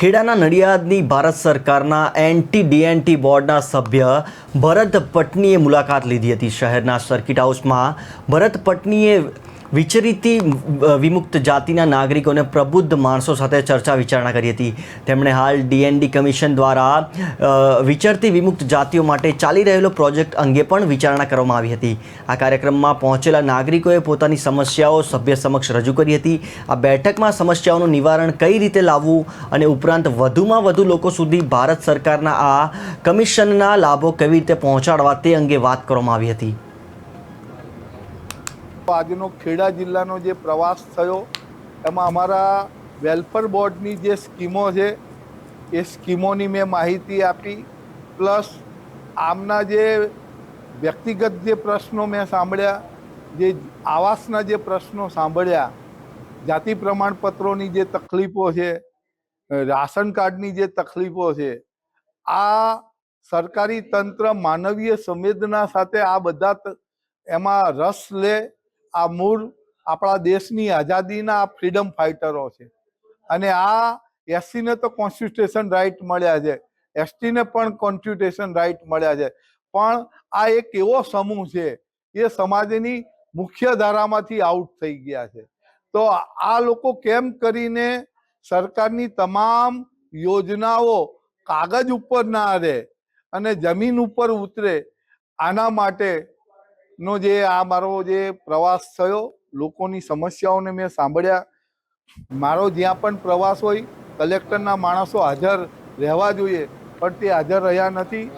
ખેડાના નડિયાદની ભારત સરકારના એનટી બોર્ડના સભ્ય ભરત પટનીએ મુલાકાત લીધી હતી. શહેરના સર્કિટ હાઉસમાં ભરત પટનીએ વિચરિતી વિમુક્ત જાતિના નાગરિકોને પ્રબુદ્ધ માણસો સાથે ચર્ચા વિચારણા કરી હતી. તેમણે હાલ ડીએનડી કમિશન દ્વારા વિચરતી વિમુક્ત જાતિઓ માટે ચાલી રહેલો પ્રોજેક્ટ અંગે પણ વિચારણા કરવામાં આવી હતી. આ કાર્યક્રમમાં પહોંચેલા નાગરિકોએ પોતાની સમસ્યાઓ સભ્ય સમક્ષ રજૂ કરી હતી. આ બેઠકમાં સમસ્યાઓનું નિવારણ કઈ રીતે લાવવું અને ઉપરાંત વધુમાં વધુ લોકો સુધી ભારત સરકારના આ કમિશનના લાભો કેવી રીતે પહોંચાડવા તે અંગે વાત કરવામાં આવી હતી. આજનો ખેડા જિલ્લાનો જે પ્રવાસ થયો એમાં અમારા વેલફેર બોર્ડની જે સ્કીમો છે એ સ્કીમોની મેં માહિતી આપી, પ્લસ આમના જે વ્યક્તિગત જે પ્રશ્નો મેં સાંભળ્યા, જે આવાસના જે પ્રશ્નો સાંભળ્યા, જાતિ પ્રમાણપત્રોની જે તકલીફો છે, રાશન કાર્ડની જે તકલીફો છે, આ સરકારી તંત્ર માનવીય સંવેદના સાથે આ બધા એમાં રસ લે. આ મૂળ આપણા દેશની આઝાદીના આ ફ્રીડમ ફાઇટરો છે અને આ એસસીને તો કોન્સ્ટિટ્યુશન રાઇટ મળ્યા છે, એસટીને પણ કોન્સ્ટિટ્યુશન રાઇટ મળ્યા છે, પણ આ એક એવો સમૂહ છે એ સમાજની મુખ્ય ધારામાંથી આઉટ થઈ ગયા છે. તો આ લોકો કેમ કરીને સરકારની તમામ યોજનાઓ કાગજ ઉપર ના રહે અને જમીન ઉપર ઉતરે, આના માટે નો જે આ મારો જે પ્રવાસ થયો, લોકોની સમસ્યાઓને મેં સાંભળ્યા. મારો જ્યાં પણ પ્રવાસ હોય કલેક્ટરના માણસો હાજર રહેવા જોઈએ, પણ તે હાજર રહ્યા નથી.